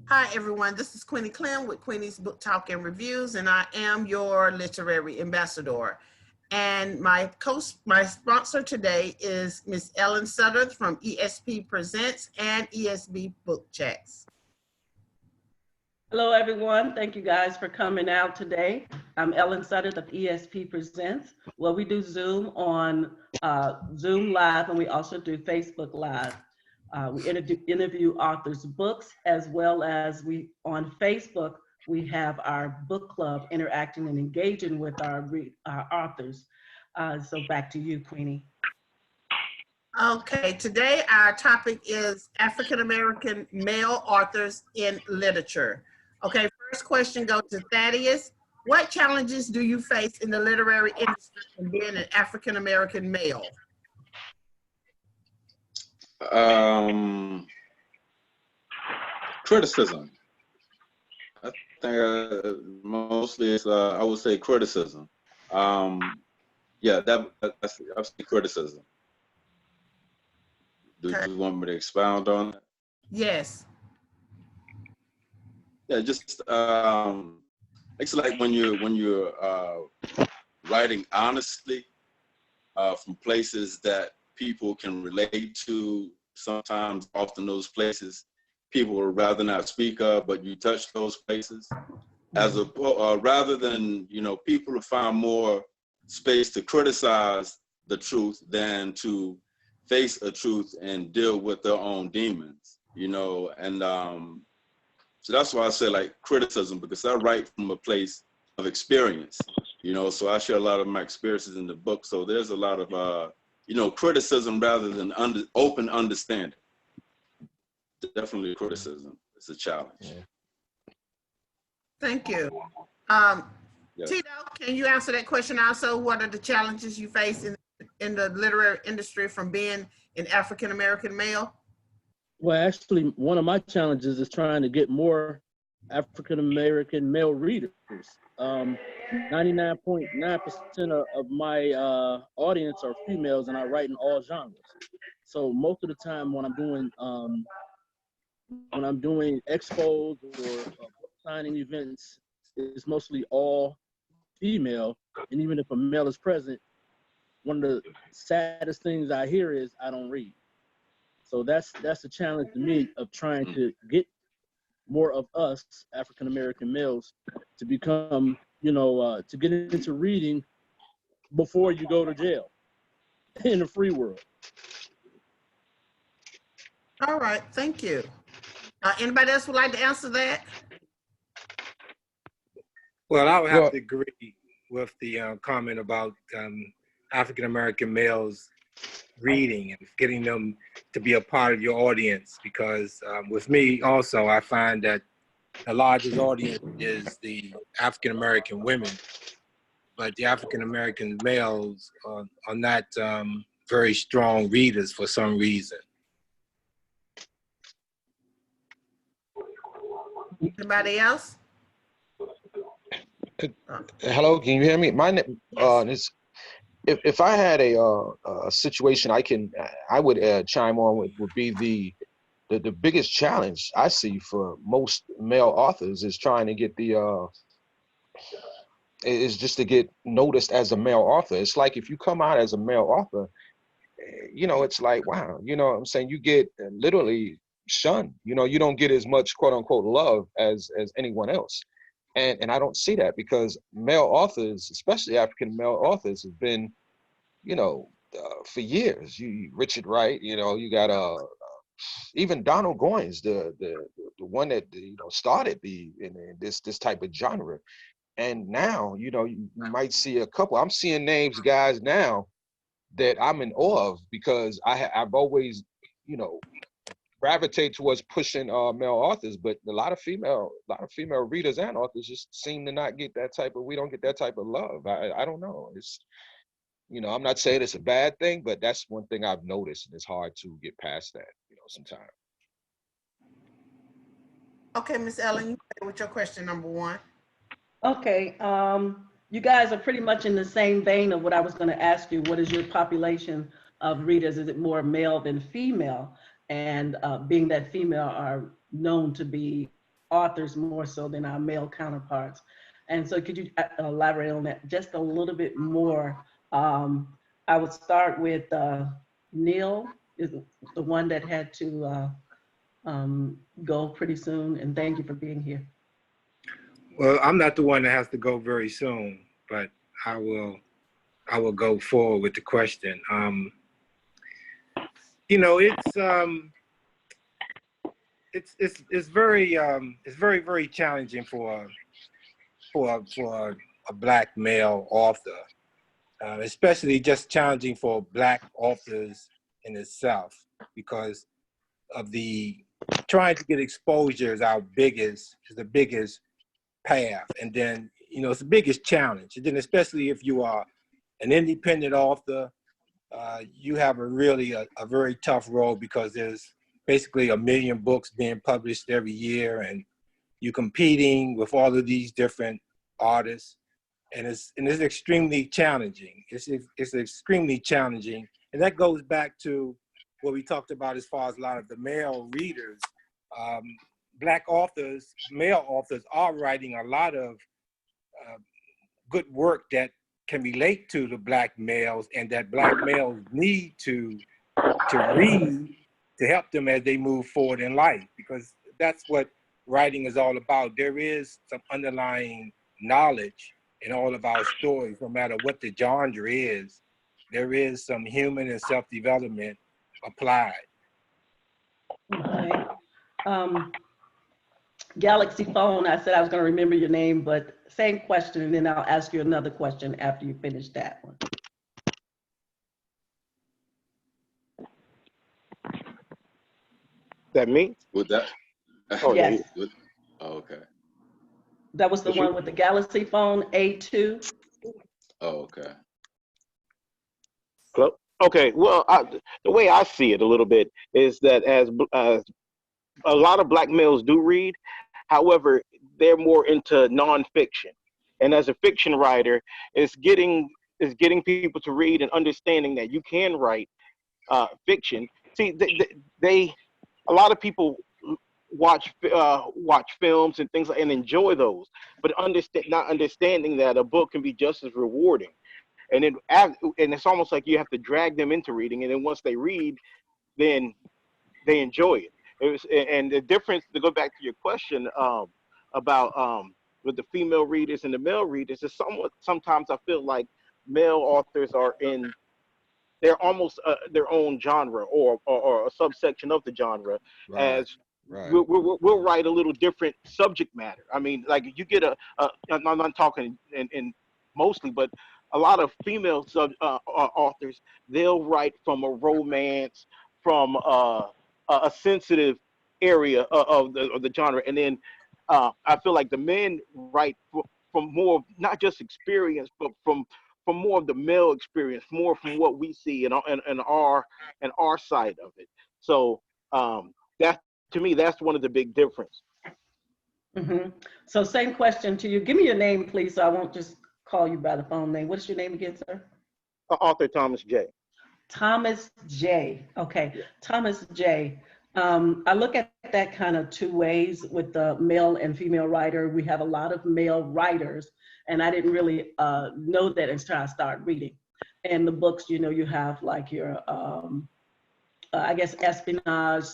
Hi, everyone. This is Queenie Clem with Queenie's Book Talk and Reviews, and I am your literary ambassador. And my sponsor today is Miss Ellen Sutter from ESP Presents and ESB Book Chats. Hello, everyone. Thank you guys for coming out today. I'm Ellen Sutter of ESP Presents. Well, we do Zoom on Zoom Live, and we also do Facebook Live. We interview authors' books, as well as we on Facebook, we have our book club interacting and engaging with our authors. So back to you, Queenie. Okay, today our topic is African American male authors in literature. Okay, first question goes to Thaddeus. What challenges do you face in the literary industry and being an African American male? Criticism. I think mostly it's I would say criticism. Yeah, that's criticism. Do you want me to expound on it? Yes. Yeah, just it's like when you're writing honestly from places that people can relate to. Sometimes, often those places people would rather not speak of, but you touch those places. As a rather than people who find more space to criticize the truth than to face a truth and deal with their own demons, and so that's why I say like criticism, because I write from a place of experience, so I share a lot of my experiences in the book. So there's a lot of, criticism rather than open understanding. Definitely criticism. It's a challenge. Yeah. Thank you. Tito, can you answer that question also? What are the challenges you face in the literary industry from being an African American male? Well, actually, one of my challenges is trying to get more African American male readers. 99.9% of my audience are females, and I write in all genres. So most of the time, when I'm doing expos or signing events, it's mostly all female. And even if a male is present, one of the saddest things I hear is I don't read. So that's a challenge to me of trying to get more of us African American males to become, to get into reading before you go to jail in the free world. All right, thank you. Anybody else would like to answer that? Well, I would have to agree with the comment about African American males reading and getting them to be a part of your audience, because with me also, I find that the largest audience is the African American women, but the African American males are not very strong readers for some reason. Anybody else? Hello, can you hear me? My name is. If I had a situation I would chime on with would be the biggest challenge I see for most male authors is trying to get is just to get noticed as a male author. It's like if you come out as a male author, it's like, wow, what I'm saying, you get literally shunned. You don't get as much quote unquote love as anyone else. And I don't see that, because male authors, especially African male authors, have been, for years. Richard Wright, you got even Donald Goines, the one that started this type of genre. And now, you might see a couple. I'm seeing names, guys, now that I'm in awe of, because I've always, gravitate towards pushing male authors, but a lot of female readers and authors just seem to not get we don't get that type of love. I don't know. It's, I'm not saying it's a bad thing, but that's one thing I've noticed, and it's hard to get past that, sometimes. Okay, Miss Ellen, you go with your question number one. Okay, you guys are pretty much in the same vein of what I was going to ask you. What is your population of readers? Is it more male than female? And being that female are known to be authors more so than our male counterparts. And so could you elaborate on that just a little bit more? I would start with Neil, is the one that had to go pretty soon. And thank you for being here. Well, I'm not the one that has to go very soon, but I will go forward with the question. You know, it's very challenging for a black male author, especially just challenging for black authors in itself, because of the trying to get exposure is the biggest path, and then it's the biggest challenge, and then especially if you are an independent author, you have a very tough role, because there's basically 1 million books being published every year, and you're competing with all of these different artists, and it's extremely challenging. It's extremely challenging, and that goes back to what we talked about as far as a lot of the male readers. Black authors, male authors, are writing a lot of good work that can relate to the black males, and that black males need to read to help them as they move forward in life, because that's what writing is all about. There is some underlying knowledge in all of our stories, no matter what the genre is. There is some human and self-development applied. Okay. Galaxy phone, I said I was going to remember your name, but same question, and then I'll ask you another question after you finish that one. That me? With that? Oh, yeah. Yes, Oh, okay. that was the Is you? one with the Galaxy phone, A2. Oh, okay. Hello? Okay. Well, the way I see it a little bit is that as a lot of black males do read, however, they're more into nonfiction. And as a fiction writer, it's getting people to read and understanding that you can write fiction. See, they a lot of people watch films and things and enjoy those, but not understanding that a book can be just as rewarding. And and it's almost like you have to drag them into reading, and then once they read, then they enjoy it. And the difference, to go back to your question, about with the female readers and the male readers, is sometimes I feel like male authors they're almost their own genre, or a subsection of the genre, Right, as right. we'll write a little different subject matter. I mean, like, you get I'm not talking in mostly, but a lot of female authors, they'll write from a romance, from a sensitive area of the genre, and then I feel like the men write from more of not just experience, but from more of the male experience, more from what we see in our side of it. So that, to me, that's one of the big difference. Mm-hmm. So same question to you. Give me your name, please, so I won't just call you by the phone name. What's your name again, sir? Author Thomas J. Thomas J. Okay, Yeah. Thomas J. I look at that kind of two ways with the male and female writer. We have a lot of male writers, and I didn't really know that until I started reading. And the books, you have like your, I guess, espionage,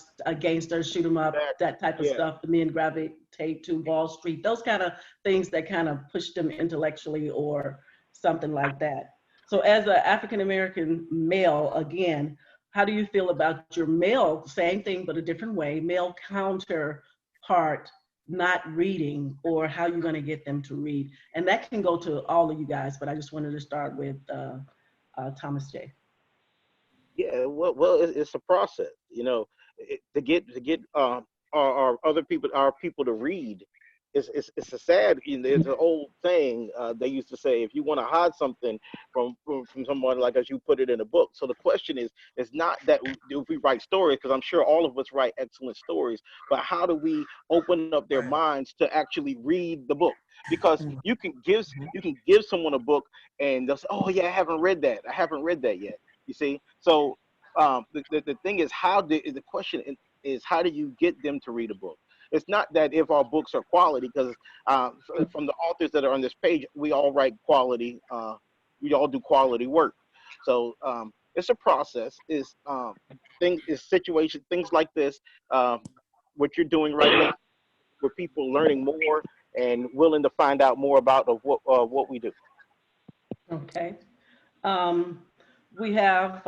gangsters, shoot 'em up, that type of Yeah. stuff. The men gravitate to Wall Street, those kind of things that kind of push them intellectually or something like that. So as an African-American male, again, how do you feel about your male, same thing, but a different way, male counterpart not reading, or how you're going to get them to read? And that can go to all of you guys, but I just wanted to start with Thomas J. Yeah, well, it's a process, to get our people to read. It's a sad, there's an old saying they used to say, if you want to hide something from someone, like, as you put it in a book. So the question is not that if we write stories, because I'm sure all of us write excellent stories, but how do we open up their minds to actually read the book? Because you can give someone a book, and they'll say, oh yeah, I haven't read that yet. You see, so the thing is, the question is, how do you get them to read a book? It's not that if our books are quality, because from the authors that are on this page, we all write quality. We all do quality work. So it's a process. Is situation things like this. What you're doing right now, with people learning more and willing to find out more about of what we do. Okay. We have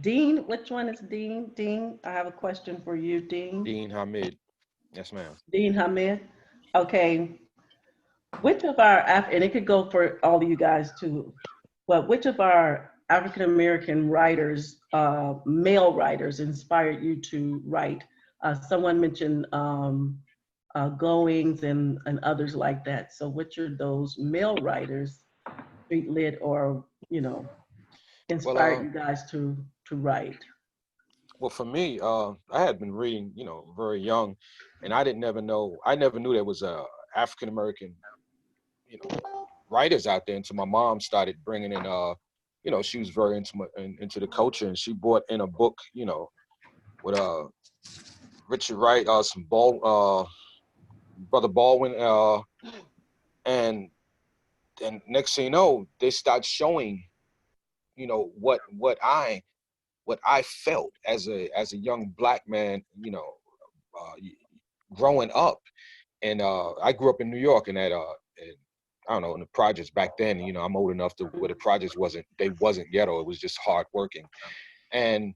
Dean. Which one is Dean? Dean, I have a question for you, Dean. Dean Hamid. Yes, ma'am. Dean Hamid. Okay. Which of our, and it could go for all of you guys too, but which of our African American writers, male writers, inspired you to write? Someone mentioned Goings and others like that. So which are those male writers, street lit, or, you know, inspired you guys to write? Well, for me, I had been reading, you know, very young, and I never knew there was a African American, you know, writers out there until my mom started bringing in, you know, she was very into the culture, and she brought in a book, you know, with Richard Wright, some Brother Baldwin, and next thing you know, they start showing, you know, what I felt as a young black man, you know, growing up. And I grew up in New York, and I don't know, in the projects back then, you know, I'm old enough to where the projects wasn't ghetto. It was just hard working. And,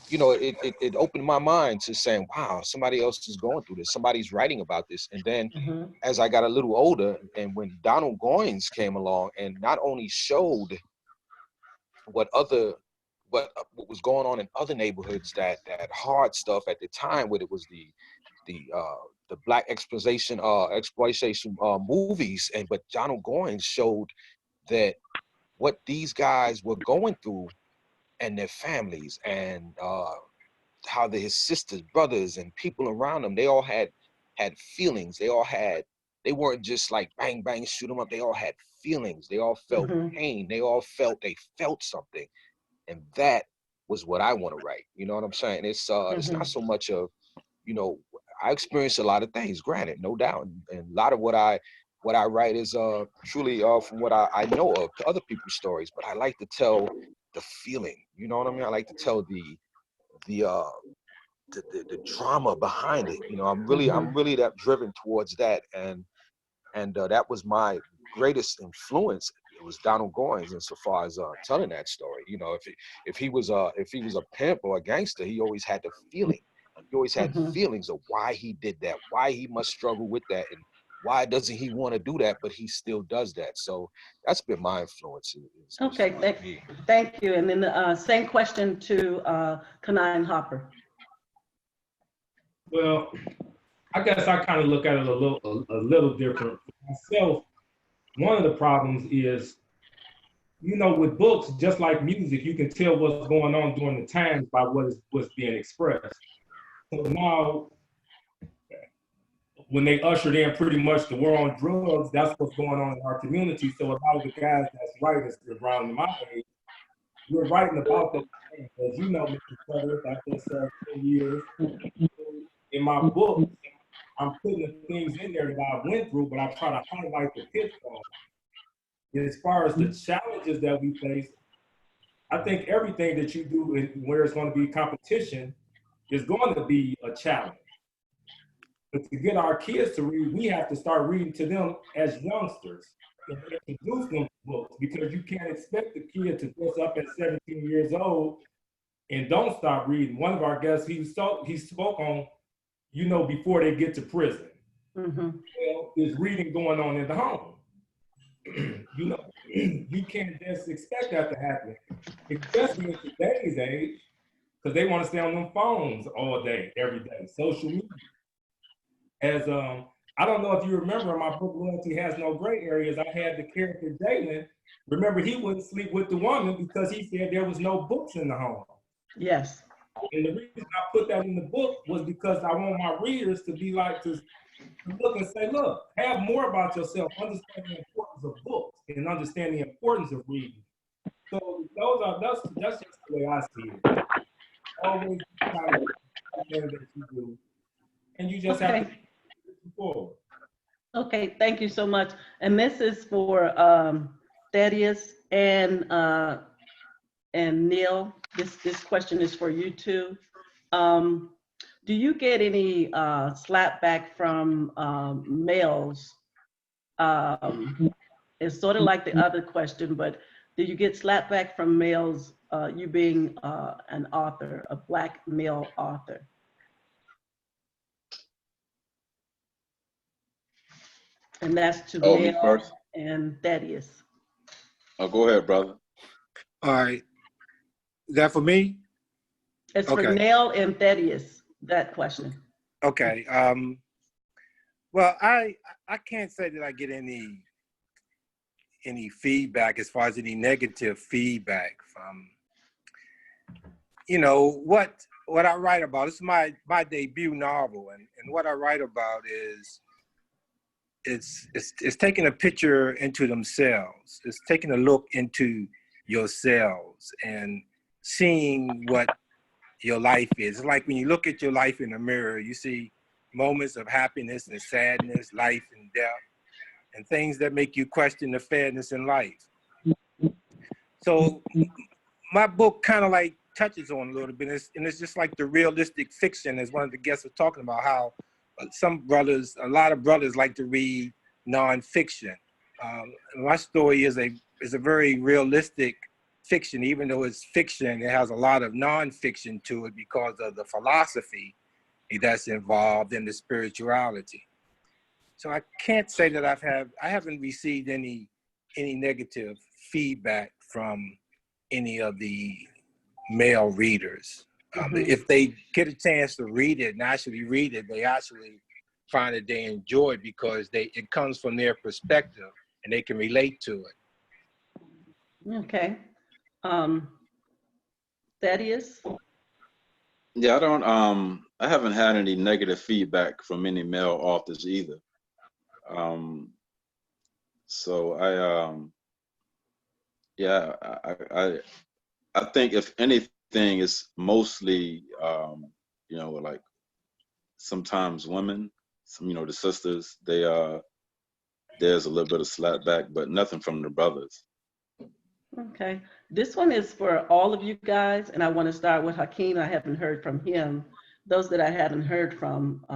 you know, it opened my mind to saying, wow, somebody else is going through this. Somebody's writing about this. And then as I got a little older, and when Donald Goines came along and not only showed what was going on in other neighborhoods, that hard stuff at the time, where it was the black exploitation movies, but Donald Goines showed that what these guys were going through and their families, and how his sisters, brothers, and people around them, they all had feelings. They weren't just like bang bang shoot them up. They all had feelings. They all felt pain. They felt something. And that was what I want to write. You know what I'm saying? It's not so much of, you know, I experienced a lot of things, granted, no doubt. And a lot of what I write is truly from what I know of to other people's stories, but I like to tell the feeling. You know what I mean? I like to tell the drama behind it. You know, I'm really that driven towards that. And that was my greatest influence. It was Donald Goines, insofar as telling that story. You know, if he was a pimp or a gangster, he always had the feeling. He always had feelings of why he did that, why he must struggle with that, and why doesn't he want to do that, but he still does that. So that's been my influence. Okay, thank you. And then the same question to Kanine Hopper. Well, I guess I kind of look at it a little different. For myself, one of the problems is, you know, with books, just like music, you can tell what's going on during the times by what's being expressed. So now, when they ushered in pretty much the war on drugs, that's what's going on in our community. So a lot of the guys that's writers around my age, we're writing about those things. As you know, Mr. Sutter, I've been 10 years. In my book, I'm putting the things in there that I went through, but I try to highlight the pitfalls. As far as the challenges that we face, I think everything that you do where it's going to be competition is going to be a challenge. But to get our kids to read, we have to start reading to them as youngsters and introduce them to books, because you can't expect the kid to dress up at 17 years old and don't stop reading. One of our guests, he spoke on, you know, before they get to prison. Well, there's reading going on in the home. You know, you can't just expect that to happen, especially in today's age, because they want to stay on them phones all day, every day, social media. As I don't know if you remember in my book, Loyalty Has No Gray Areas, I had the character Jalen. Remember, he wouldn't sleep with the woman because he said there was no books in the home. Yes. And the reason I put that in the book was because I want my readers to be like, to look and say, look, have more about yourself, understand the importance of books, and understand the importance of reading. So that's just the way I see it. always kind of thing that you do, and you just have to Okay. move forward. Okay, thank you so much. And this is for Thaddeus and Neil. This question is for you too. Do you get any slap back from males? It's sort of like the other question, but do you get slap back from males, you being an author, a Black male author? And that's to Oh, me Neil first? and Thaddeus. Oh, go ahead, brother. All right. Is that for me? It's for Okay. Neil and Thaddeus, that question. Okay. Well, I can't say that I get any feedback as far as any negative feedback from, you know, what I write about. It's my debut novel, and what I write about is it's taking a picture into themselves. It's taking a look into yourselves and seeing what your life is. It's like when you look at your life in the mirror, you see moments of happiness and sadness, life and death, and things that make you question the fairness in life. So my book kind of like touches on a little bit, and it's just like the realistic fiction, as one of the guests was talking about, how a lot of brothers like to read nonfiction. My story is a very realistic fiction. Even though it's fiction, it has a lot of nonfiction to it because of the philosophy that's involved in the spirituality. So I can't say that I haven't received any negative feedback from any of the male readers. If they get a chance to read it and actually read it, they actually find that they enjoy it because it comes from their perspective and they can relate to it. Okay. Thaddeus? Yeah, I haven't had any negative feedback from any male authors either. So I think if anything, it's mostly, you know, like sometimes women, the sisters, there's a little bit of slap back, but nothing from the brothers. Okay. This one is for all of you guys, and I want to start with Hakeem. I haven't heard from him. Those that I haven't heard from,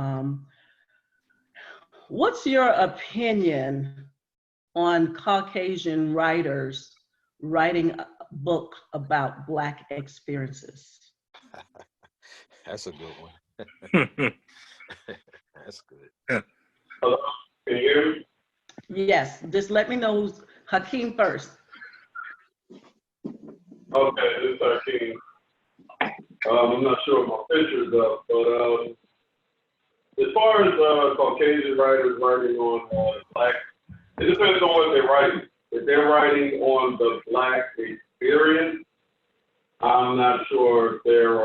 what's your opinion on Caucasian writers writing a book about Black experiences? That's a good one. That's good. Hello, can you hear me? Yes, just let me know who's Hakeem first. Okay, this is Hakeem. I'm not sure if my picture's up, but as far as Caucasian writers writing on Black, it depends on what they're writing. If they're writing on the Black experience, I'm not sure if they're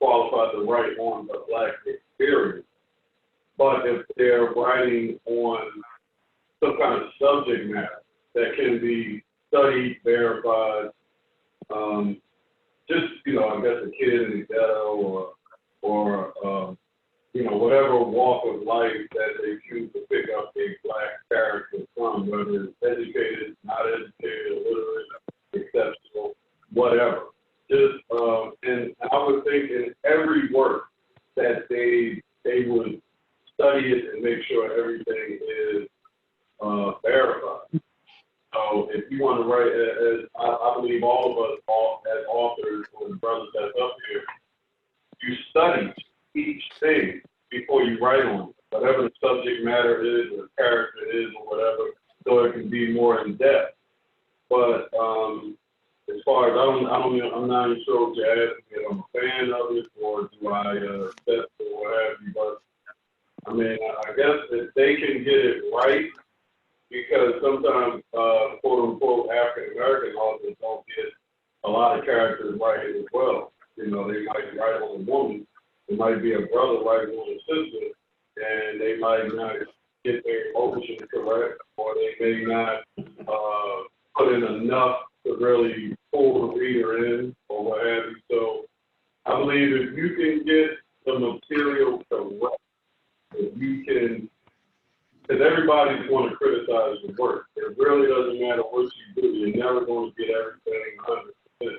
qualified to write on the Black experience. But if they're writing on some kind of subject matter that can be studied, verified, just, I guess a kid in the ghetto or whatever walk of life that they choose to pick up a Black character from, whether it's educated, not educated, illiterate, exceptional, whatever. Just, and I would think in every work that they would study it and make sure everything is verified. So if you want to write, as I believe all of us, as authors or the brothers that's up here, you study each thing before you write on it, whatever the subject matter is or character is or whatever, so it can be more in depth. But as far as I'm not even sure what you're asking if I'm a fan of it or do I accept it or what have you. But I mean, I guess if they can get it right, because sometimes quote unquote African American authors don't get a lot of characters right as well. They might write on a woman, it might be a brother writing on a sister, and they might not get their emotions correct, or they may not put in enough to really pull the reader in, or what have you. So I believe if you can get the material correct, if you can, because everybody's going to criticize your work. It really doesn't matter what you do. You're never going to get everything 100%.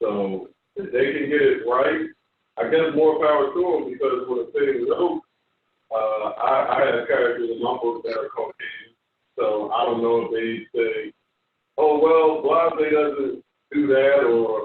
So if they can get it right, I guess more power to them, because when a thing wrote, I had characters in my book that are Caucasian. So I don't know if they say, oh, well, Blase doesn't do that, or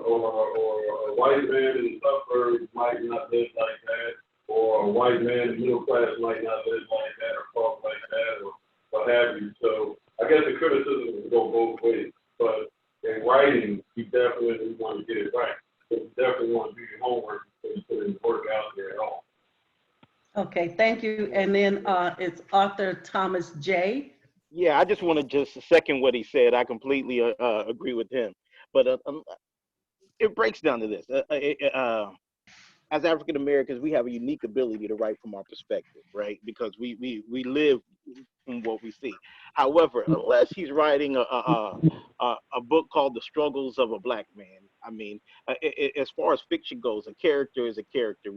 a white man in the suburbs might not live like that, or a white man in the middle class might not live like that, or talk like that, or what have you. So I guess the criticism will go both ways. But in writing, you definitely want to get it right. So you definitely want to do your homework before you put any work out there at all. Okay, thank you. And then it's Arthur Thomas J. Yeah, I just want to just second what he said. I completely agree with him. But it breaks down to this. As African Americans, we have a unique ability to write from our perspective, right? Because we live from what we see. However, unless he's writing a book called The Struggles of a Black Man, I mean, as far as fiction goes, a character is a character.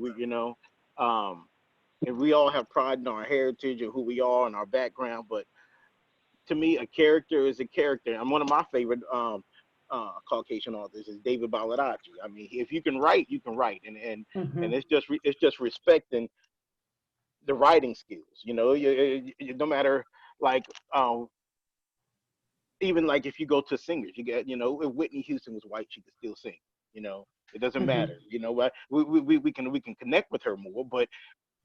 And we all have pride in our heritage and who we are and our background. But to me, a character is a character. And one of my favorite Caucasian authors is David Baldacci. I mean, if you can write, you can write, and it's just respecting the writing skills. You know, no matter like even like if you go to singers, you get, you know, if Whitney Houston was white, she could still sing. You know, it doesn't matter. You know, we can connect with her more, but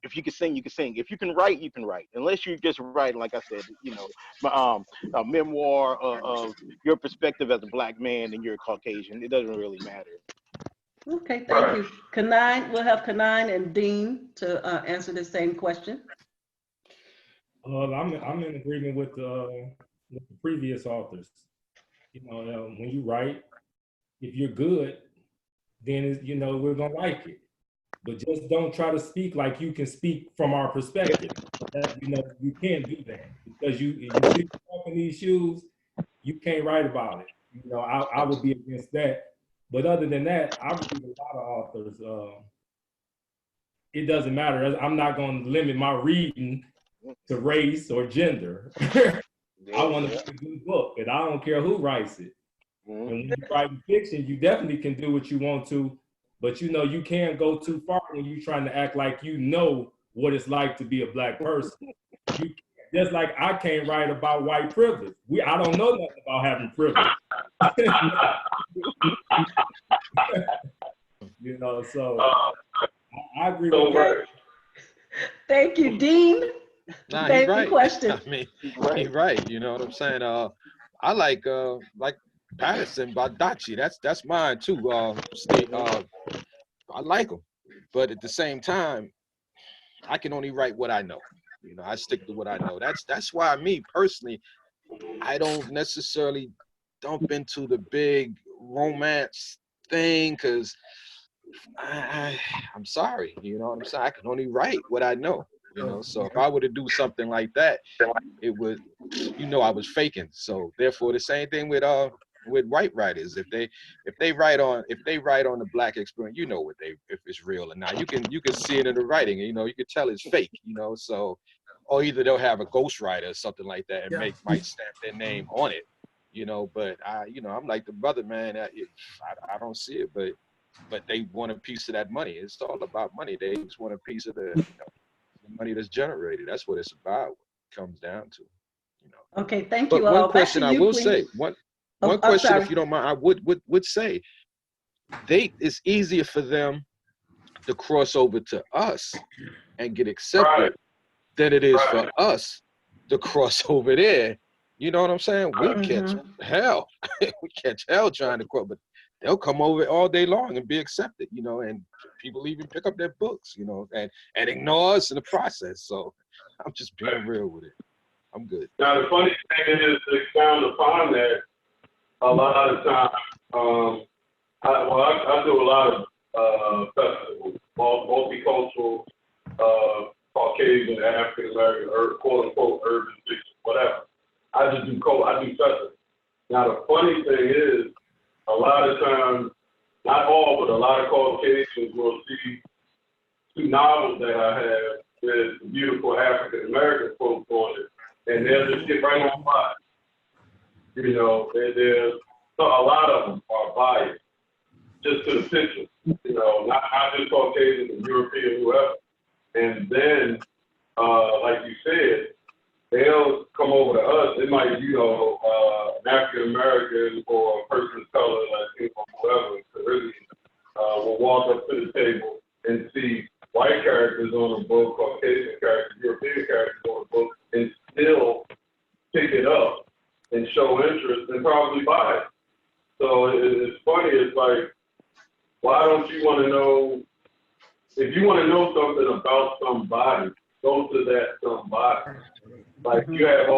if you can sing, you can sing. If you can write, you can write. Unless you just write, like I said, you know, a memoir of your perspective as a Black man and you're a Caucasian, it doesn't really matter. Okay, thank you. Kanine, we'll have Kanine and Dean to answer the same question. I'm in agreement with the previous authors. You know, when you write, if you're good, then you know we're gonna like it. But just don't try to speak like you can speak from our perspective. You know, you can't do that, because you sit in these shoes, you can't write about it. You know, I would be against that. But other than that, I read a lot of authors. It doesn't matter. I'm not going to limit my reading to race or gender. I want to read a good book, and I don't care who writes it. And when you write fiction, you definitely can do what you want to. But you know, you can't go too far when you're trying to act like you know what it's like to be a Black person. Just like I can't write about white privilege. I don't know nothing about having privilege. You know, so I agree with that. Thank you, Dean. Nah, he's right. Question. I mean, he's right. You know what I'm saying? I like Patterson, Baldacci. That's mine too. I like him, but at the same time, I can only write what I know. You know, I stick to what I know. That's why me personally, I don't necessarily dump into the big romance thing, because I'm sorry. You know what I'm saying? I can only write what I know. You know, so if I were to do something like that, it would, you know, I was faking. So therefore, the same thing with white writers. If they write on the Black experience, you know if it's real or not. You can see it in the writing. You know, you can tell it's fake. You know, so or either they'll have a ghostwriter or something like that and might stamp their name on it. You know, but I'm like the brother, man. I don't see it, but they want a piece of that money. It's all about money. They just want a piece of the money that's generated. That's what it's about. It comes down to, you know. Okay, thank you. But one question I will say, one question, if you don't mind, I would say, it's easier for them to cross over to us and get accepted than it is for us to cross over there. You know what I'm saying? We catch hell. We catch hell trying to cross, but they'll come over all day long and be accepted, you know, and people even pick up their books, you know, and ignore us in the process. So I'm just being real with it. I'm good. Now, the funny thing is, to expound upon that, a lot of times, I do a lot of festivals, multicultural, Caucasian, African American, quote unquote urban fiction, whatever. I do festivals. Now, the funny thing is, a lot of times not all, but a lot of Caucasians will see 2 novels that I have with beautiful African American folks on it, and they'll just get right on by. You know, there's so a lot of them are biased just to the picture. You know, not just Caucasian and European, whoever. And then, like you said, they'll come over to us. It might, you know, an African American or a person of color, like whoever, Caribbean, will walk up to the table and see white characters on the book, Caucasian characters, European characters on the book, and still pick it up and show interest and probably buy it. So it's funny. It's like, why don't you want to know? If you want to know something about somebody, go to that somebody. Like you have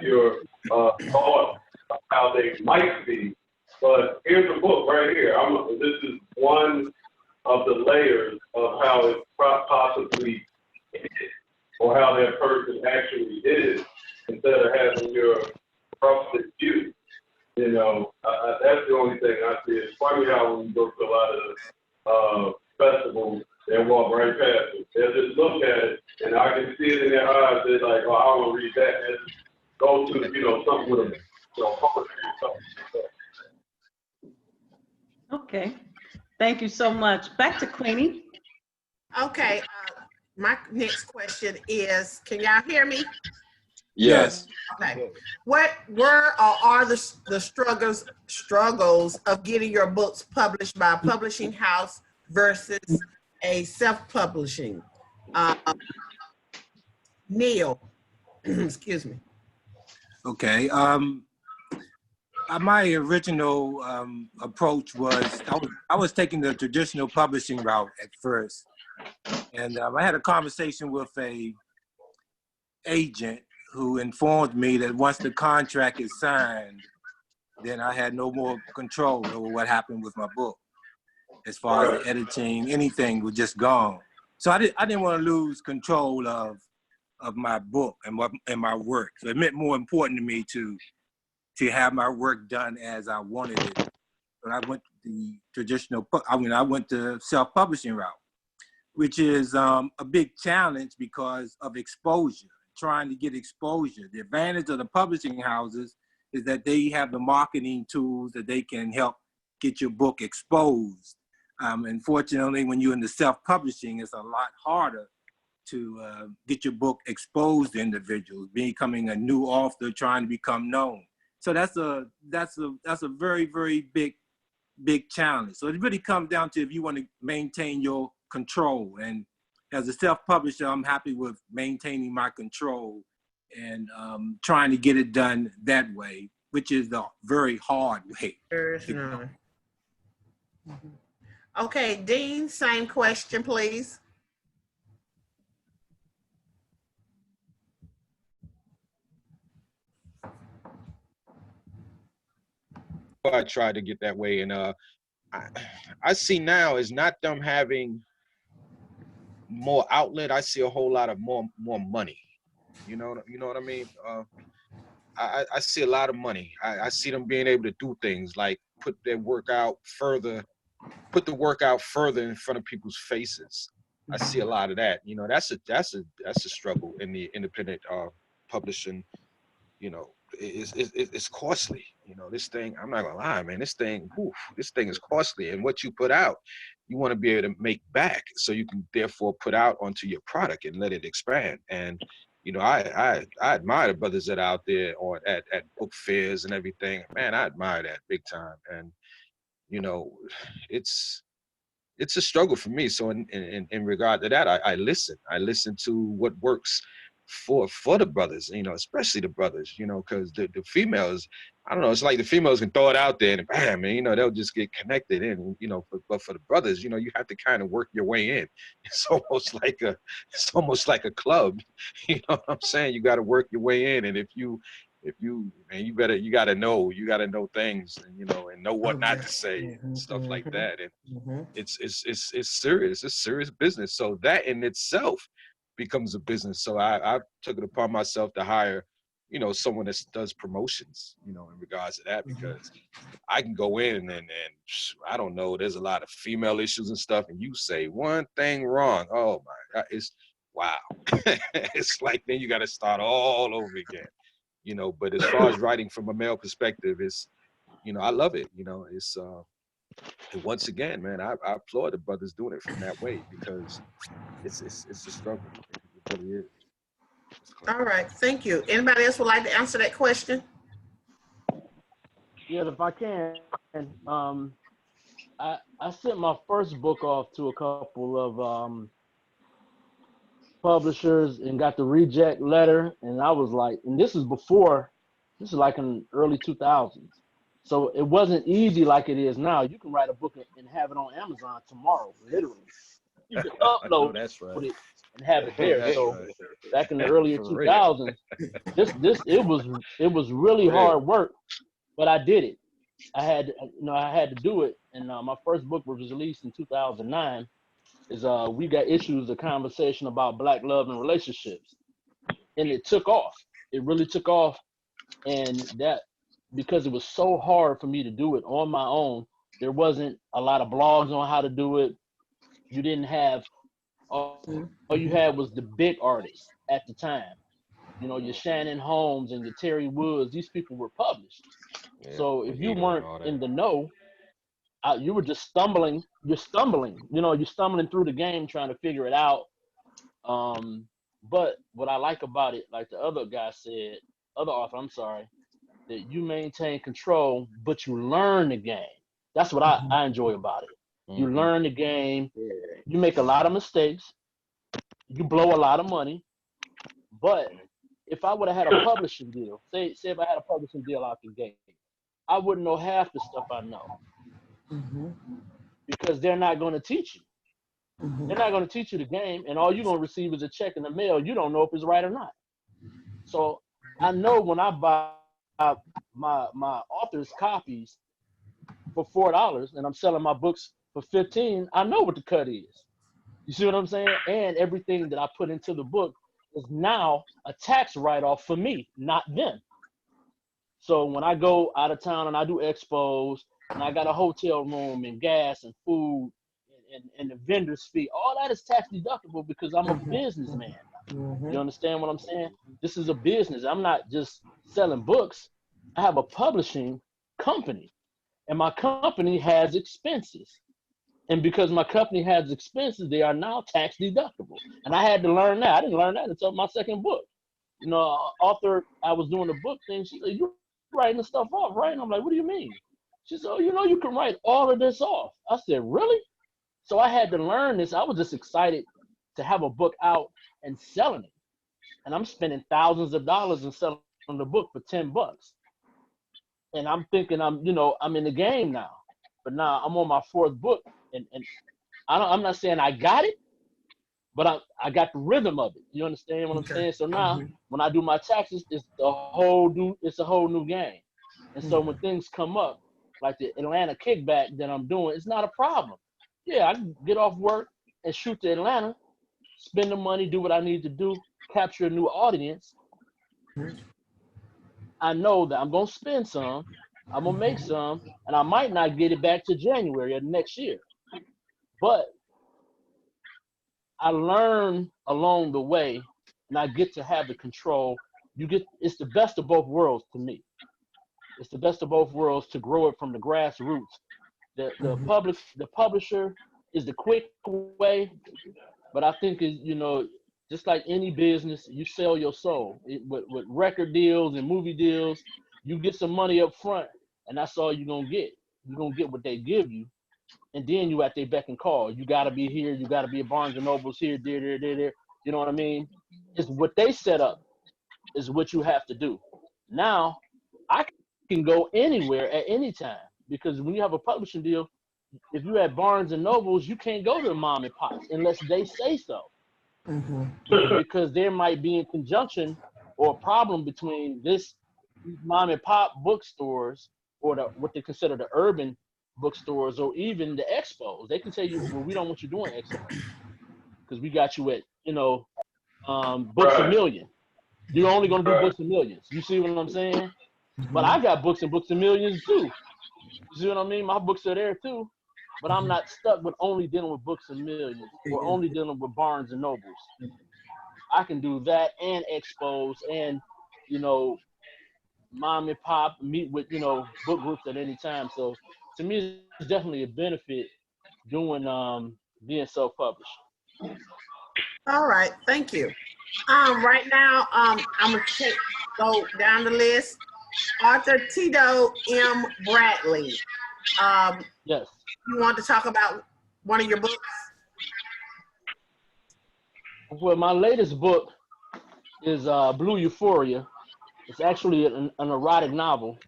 your thoughts of how they might be, but here's a book right here. This is one of the layers of how it possibly is, or how that person actually is, instead of having your trusted view. You know, that's the only thing I see. It's funny how when you go to a lot of festivals, they walk right past it. They'll just look at it, and I can see it in their eyes. They're like, "Oh, I want to read that." And just go to, you know, something with a, you know, poetry or something. Okay. Thank you so much. Back to Queenie. Okay, my next question is, can y'all hear me? Yes. Okay. What were or are the struggles of getting your books published by a publishing house versus a self-publishing? Neil, excuse me. Okay. My original approach was I was taking the traditional publishing route at first, and I had a conversation with a agent who informed me that once the contract is signed, then I had no more control over what happened with my book. As far as the editing, anything was just gone. So I didn't want to lose control of my book and my work. So it meant more important to me to have my work done as I wanted it. But I went the traditional, I went the self-publishing route, which is a big challenge because of exposure, trying to get exposure. The advantage of the publishing houses is that they have the marketing tools that they can help get your book exposed. Unfortunately, when you're in the self-publishing, it's a lot harder to get your book exposed to individuals, becoming a new author, trying to become known. So that's a very, very big challenge. So it really comes down to if you want to maintain your control. And as a self-publisher, I'm happy with maintaining my control and trying to get it done that way, which is the very hard way. Okay, Dean, same question, please. I tried to get that way, and I see now is not them having more outlet. I see a whole lot of more money. You know what I mean? I see a lot of money. I see them being able to do things like put the work out further in front of people's faces. I see a lot of that. You know, that's a struggle in the independent publishing. You know, it's costly. You know, this thing, I'm not gonna lie, man, this thing is costly. And what you put out, you want to be able to make back so you can therefore put out onto your product and let it expand. And, you know, I admire the brothers that are out there at book fairs and everything. Man, I admire that big time. And, you know, it's a struggle for me. So in regard to that, I listen to what works for the brothers, you know, especially the brothers, you know, because the females, I don't know, it's like the females can throw it out there and bam, and, you know, they'll just get connected in, you know, but for the brothers, you know, you have to kind of work your way in. It's almost like a club, you know what I'm saying? You got to work your way in. And if you man, you got to know things, and, you know, and know what not to say and stuff like that. And it's serious. It's serious business. So that in itself becomes a business. So I took it upon myself to hire, someone that does promotions, in regards to that, because I can go in and I don't know, there's a lot of female issues and stuff, and you say one thing wrong, oh my God, it's wow. It's like then you got to start all over again, but as far as writing from a male perspective, it's, I love it, it's, and once again, man, I applaud the brothers doing it from that way, because it's a struggle. It really is. All right, thank you. Anybody else would like to answer that question? Yeah, if I can, I sent my first book off to a couple of publishers and got the reject letter, and I was like, and this is like in early 2000s, so it wasn't easy like it is now. You can write a book and have it on Amazon tomorrow, literally. You can upload That's right. it and have it there. That's So right. back in the earlier For real. 2000s, it was really For real. hard work, but I did it. I had to do it, and my first book was released in 2009. Is We Got Issues, a conversation about Black love and relationships, and it took off. It really took off, and that because it was so hard for me to do it on my own. There wasn't a lot of blogs on how to do it. You didn't have all you had was the big artists at the time. Your Shannon Holmes and your Terry Woods. These people were published. Yeah, So if you Anita and weren't all that. in the know, you were just stumbling. You're stumbling. You're stumbling through the game trying to figure it out. But what I like about it, like the other guy said, other author, I'm sorry, that you maintain control, but you learn the game. That's what I enjoy about it. You learn the game. You make a lot of mistakes. You blow a lot of money. But if I would have had a publishing deal, say if I had a publishing deal out the gate, I wouldn't know half the stuff I know. Because they're not going to teach you. They're not going to teach you the game, and all you're going to receive is a check in the mail. You don't know if it's right or not. So I know when I buy my author's copies for $4 and I'm selling my books for $15, I know what the cut is. You see what I'm saying? And everything that I put into the book is now a tax write-off for me, not them. So when I go out of town and I do expos and I got a hotel room and gas and food and the vendor's fee, all that is tax deductible because I'm a businessman. You understand what I'm saying? This is a business. I'm not just selling books. I have a publishing company, and my company has expenses. And because my company has expenses, they are now tax deductible. And I had to learn that. I didn't learn that until my second book. Author, I was doing the book thing. She said, "You writing the stuff off, right?" And I'm like, "What do you mean?" She said, "Oh, you can write all of this off." I said, "Really?" So I had to learn this. I was just excited to have a book out and selling it. And I'm spending thousands of dollars and selling the book for $10. And I'm thinking I'm in the game now. But now I'm on my fourth book, and I'm not saying I got it, but I got the rhythm of it. You understand what I'm saying? So now when I do my taxes, it's a whole new game. And so when things come up, like the Atlanta kickback that I'm doing, it's not a problem. Yeah, I can get off work and shoot to Atlanta, spend the money, do what I need to do, capture a new audience. I know that I'm gonna spend some, I'm gonna make some, and I might not get it back to January of next year. But I learn along the way, and I get to have the control. It's the best of both worlds to me. It's the best of both worlds to grow it from the grassroots. The publisher is the quick way, but I think just like any business, you sell your soul. With record deals and movie deals, you get some money up front, and that's all you're gonna get. You're gonna get what they give you, and then you at their beck and call. You gotta be here. You gotta be at Barnes and Nobles here, there. You know what I mean? It's what they set up is what you have to do. Now, I can go anywhere at any time because when you have a publishing deal, if you're at Barnes and Nobles, you can't go to the mom and pops unless they say so. Because there might be a conjunction or a problem between these mom and pop bookstores or what they consider the urban bookstores or even the expos. They can tell you, well, we don't want you doing expos because we got you at Books A Right. Million. You're only gonna do books and millions. You see what I'm saying? But I got books and millions too. You see what I mean? My books are there too. But I'm not stuck with only dealing with books and millions or only dealing with Barnes and Nobles. I can do that and expos and, you know, mom and pop meet with, you know, book groups at any time. So to me, it's definitely a benefit doing being self-published. All right, thank you. Right now, I'm gonna go down the list. Arthur Tito M. Bradley. Yes. You want to talk about one of your books? Well, my latest book is Blue Euphoria. It's actually an erotic novel.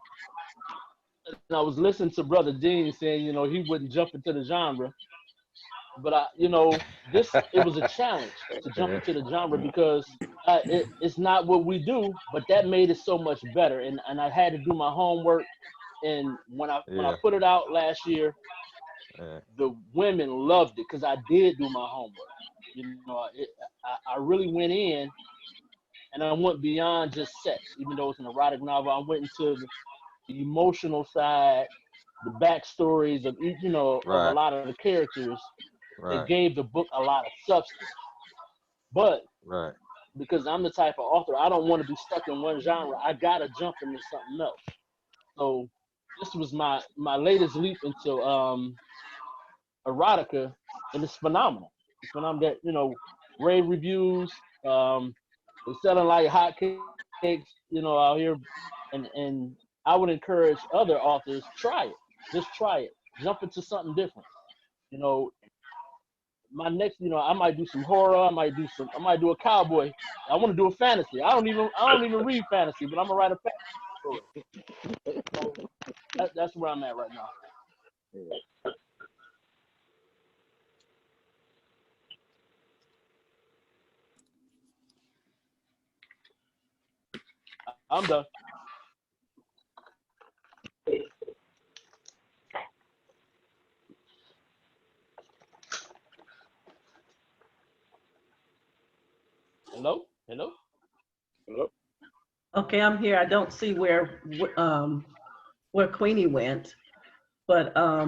And I was listening to Brother Dean saying, you know, he wouldn't jump into the genre. But you know, it was a challenge to jump Yeah. into the genre because it's not what we do, but that made it so much better. And I had to do my homework. And when I put it out last year, the women loved it because I did do my homework. You know, I really went in and I went beyond just sex, even though it's an erotic novel. I went into the emotional side, the backstories of each, you know, of a lot of the characters. It gave the book a lot of substance. But because I'm the type of author, I don't want to be stuck in one genre. I gotta jump into something else. So this was my latest leap into erotica, and it's phenomenal. It's phenomenal. That, you know, rave reviews. It's selling like hotcakes, you know, out here, and I would encourage other authors, try it. Just try it. Jump into something different. You know, my next, you know, I might do some horror. I might do a cowboy. I want to do a fantasy. I don't even read fantasy, but I'm gonna write a fantasy story. So that's where I'm at right now. I'm done. Hello? Hello? Hello? Okay, I'm here. I don't see where Queenie went, but I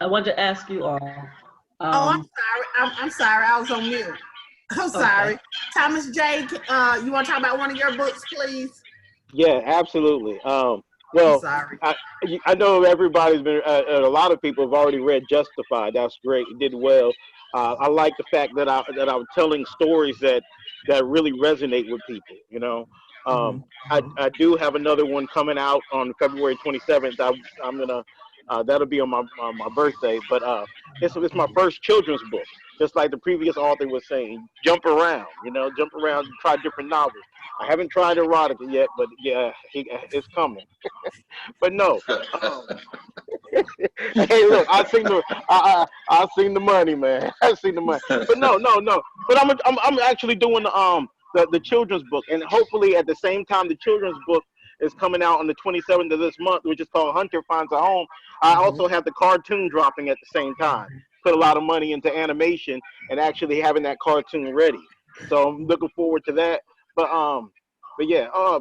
wanted to ask you all. I'm sorry. I'm sorry. I was on mute. I'm sorry. Okay. Thomas J. You want to talk about one of your books, please? Yeah, absolutely. I'm Well, sorry. I know everybody's been, a lot of people have already read Justified. That's great. It did well. I like the fact that I'm telling stories that really resonate with people. You know, I do have another one coming out on February 27th. I'm gonna that'll be on my birthday. But it's my first children's book. Just like the previous author was saying, jump around. You know, jump around, try different novels. I haven't tried erotica yet, but yeah, it's coming. But no. Hey, look, I seen the money, man. I seen the money. But no. But I'm actually doing the children's book, and hopefully at the same time the children's book is coming out on the 27th of this month, which is called Hunter Finds a Home. I also have the cartoon dropping at the same time. Put a lot of money into animation and actually having that cartoon ready. So I'm looking forward to that. But yeah,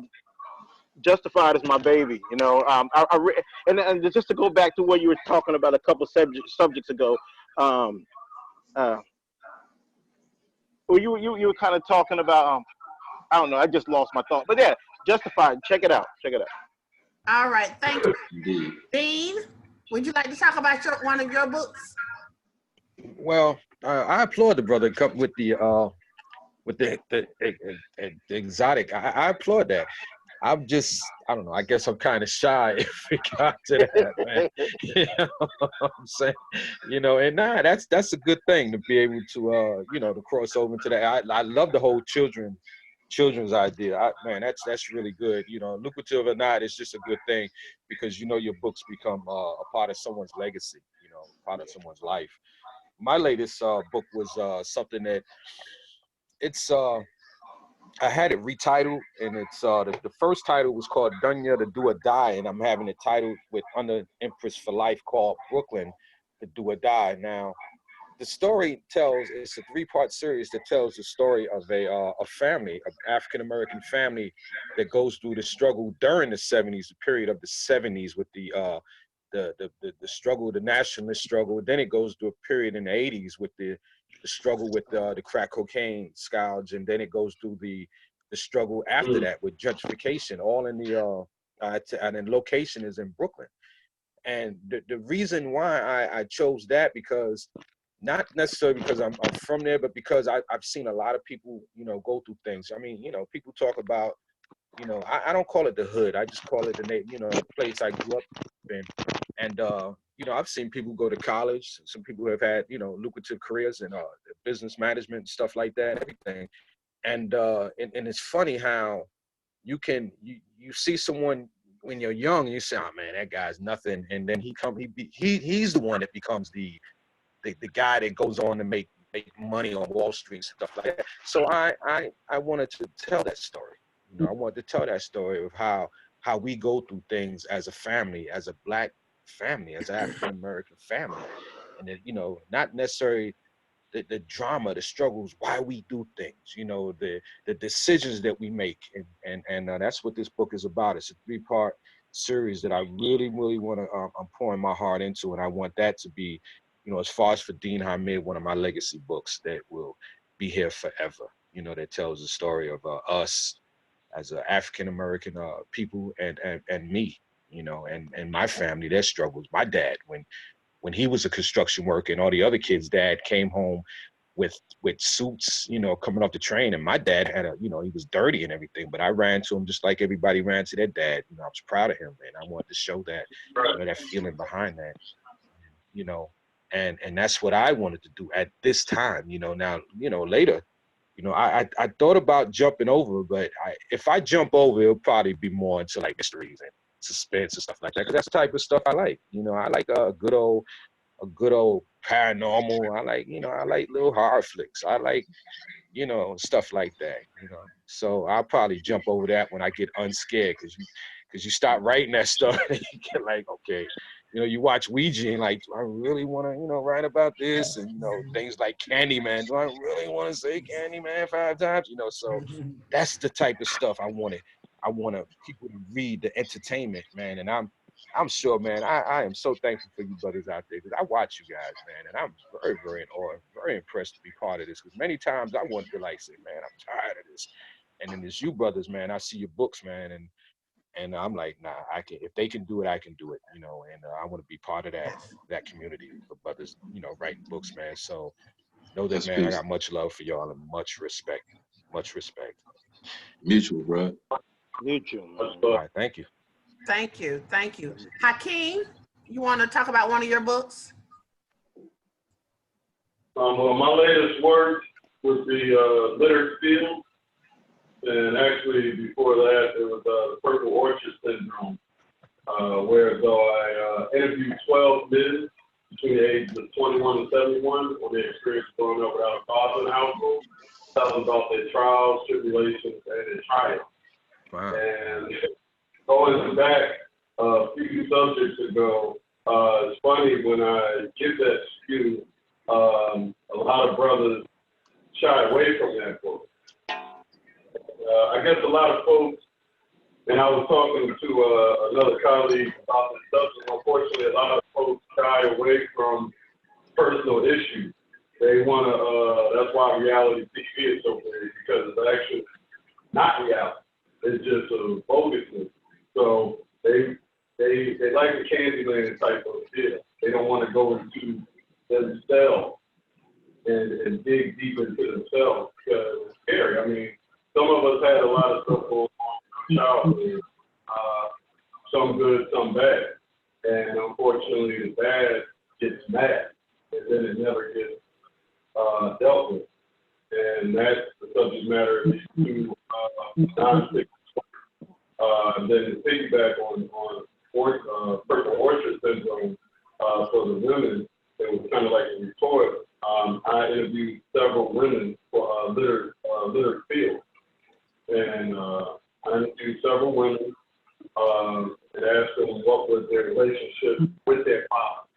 Justified is my baby, you know. And just to go back to what you were talking about a couple subjects ago, um, uh, well, you were kind of talking about, I don't know, I just lost my thought, but yeah, Justified, check it out, check it out. All right, thank you. Dean, would you like to talk about one of your books? Well, I applaud the brother with the exotic. I applaud that. I don't know, I guess I'm kind of shy if it got to that, man. You know what I'm saying? You know, and that's a good thing to be able to, you know, to cross over into that. I love the whole children's idea. Man, that's really good. You know, lucrative or not, it's just a good thing because, you know, your books become a part of someone's legacy, you know, part of someone's life. My latest book was something that I had it retitled, and it's the first title was called Dunya to Do or Die, and I'm having it titled with under Empress for Life called Brooklyn to Do or Die. Now, the story tells, it's a 3-part series that tells the story of a family, an African-American family that goes through the struggle during the 70s, the period of the 70s with the struggle, the nationalist struggle. Then it goes through a period in the 80s with the struggle with the crack cocaine scourge, and then it goes through the struggle after that with gentrification, all in the and then location is in Brooklyn. And the reason why I chose that, because not necessarily because I'm from there, but because I've seen a lot of people, you know, go through things. I mean, you know, people talk about, you know, I don't call it the hood. I just call it the place I grew up in. And, you know, I've seen people go to college. Some people have had, you know, lucrative careers in business management, stuff like that, everything. And it's funny how you see someone when you're young and you say, oh man, that guy's nothing. And then he's the one that becomes the guy that goes on to make money on Wall Street, stuff like that. So I wanted to tell that story. You know, I wanted to tell that story of how we go through things as a family, as a Black family, as an African American family, and that, you know, not necessarily the drama, the struggles, why we do things, you know, the decisions that we make, and that's what this book is about. It's a 3-part series that I really want to. I'm pouring my heart into, and I want that to be, you know, as far as for Dean Hamid, one of my legacy books that will be here forever. You know, that tells the story of us as an African American people and me, you know, and my family, their struggles. My dad, when he was a construction worker, and all the other kids' dad came home with suits, you know, coming off the train. And my dad had you know, he was dirty and everything, but I ran to him just like everybody ran to their dad. You know, I was proud of him, and I wanted to show that, you know, that feeling behind that, you know, and that's what I wanted to do at this time, you know. Now, you know, later, you know, I thought about jumping over, but if I jump over, it'll probably be more into like mysteries and suspense and stuff like that, because that's the type of stuff I like. You know, I like a good old paranormal. I like, you know, I like little horror flicks. I like, you know, stuff like that, you know. So I'll probably jump over that when I get unscared, because you start writing that stuff and you get like, okay, you know, you watch Ouija and like, do I really want to, you know, write about this? And, you know, things like Candyman, do I really want to say Candyman 5 times? You know, so that's the type of stuff I wanted people to read, the entertainment, man. And I'm sure, man, I am so thankful for you brothers out there, because I watch you guys, man, and I'm very in awe, very impressed to be part of this, because many times I wanted to like say, man, I'm tired of this. And then there's you brothers, man, I see your books, man, and I'm like, nah, I can, if they can do it, I can do it, you know, and I want to be part of that community for brothers, you know, writing books, man. So know that, man, I got much love for y'all and much respect. Mutual, bro. Mutual, man. All right, thank you. Thank you. Hakeem, you want to talk about one of your books? Well, my latest work was the Littered Field, and actually before that it was the Purple Orchard Syndrome, where I interviewed 12 men between the ages of 21 and 71 on their experience growing up without a father in the household, tell them about their trials, tribulations, and their triumphs. Wow. And going back a few subjects ago, it's funny when I give that spew, a lot of brothers shy away from that book. I guess a lot of folks, and I was talking to another colleague about this subject, unfortunately a lot of folks shy away from personal issues. They want to, that's why reality TV is so big, because it's actually not reality. It's just a bogusness. So they like the Candyland type of deal. They don't want to go into themselves and dig deep into themselves, because it's scary. I mean, some of us had a lot of stuff going on in our childhood, some good, some bad. And unfortunately, the bad gets mad, and then it never gets dealt with. And that's the subject matter of these two non-fiction. And then to piggyback on Purple Orchard Syndrome for the women, it was kind of like a retort. I interviewed several women for Littered Field. And I interviewed several women and asked them what was their relationship with their father,